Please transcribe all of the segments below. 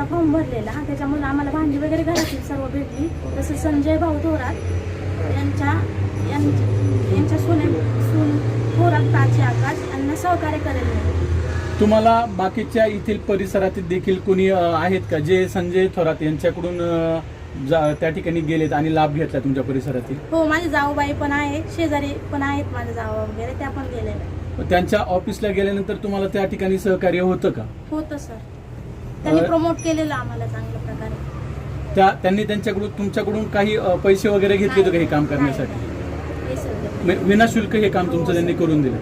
Form भरलेला, त्याच्यामुळे आम्हाला भांडी वगैरे घरातील सर्व भेटली. तसं संजय भाऊ थोरात यांच्या सून थोरात प्राची आकाश यांना सहकार्य करेल. तुम्हाला बाकीच्या येथील परिसरातील देखील कोणी आहेत का जे संजय थोरात यांच्याकडून त्या ठिकाणी गेलेत आणि लाभ घेतला तुमच्या परिसरातील? हो, माझी जाऊबाई पण आहे, शेजारी पण आहेत माझ्या जावा वगैरे, त्या पण गेलेल्या. त्यांच्या ऑफिसला गेल्यानंतर तुम्हाला त्या ठिकाणी सहकार्य होतं का? होतं सर, त्यांनी प्रमोट केलेलं आम्हाला चांगल्या प्रकारे. त्यांनी त्यांच्याकडून तुमच्याकडून काही पैसे वगैरे घेतले होते का हे काम करण्यासाठी? विनाशुल्क हे काम तुमचं त्यांनी करून दिलं.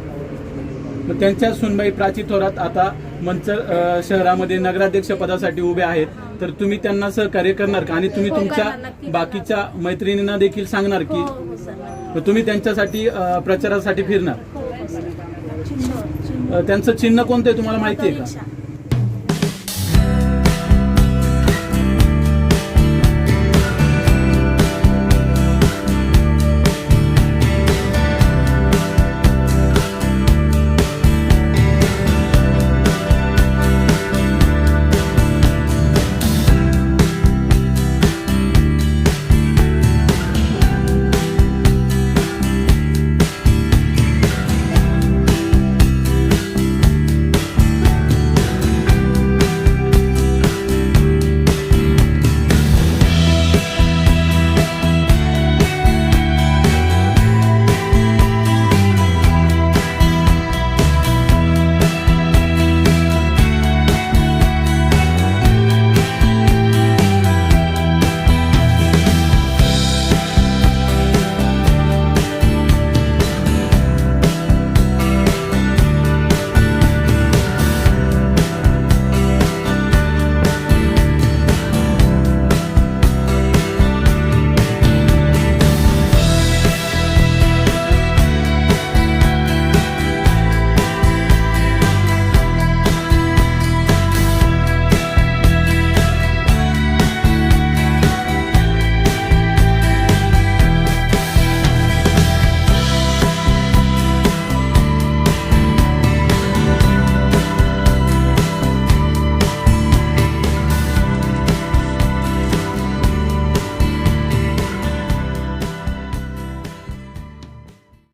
मग त्यांच्या सुनबाई प्राची थोरात आता मंचर शहरामध्ये नगराध्यक्ष पदासाठी उभे आहेत, तर तुम्ही त्यांना सहकार्य करणार का? आणि तुम्ही तुमच्या बाकीच्या मैत्रिणींना देखील सांगणार की तुम्ही त्यांच्यासाठी प्रचारासाठी फिरणार? त्यांचं चिन्ह कोणतं आहे तुम्हाला माहिती आहे का?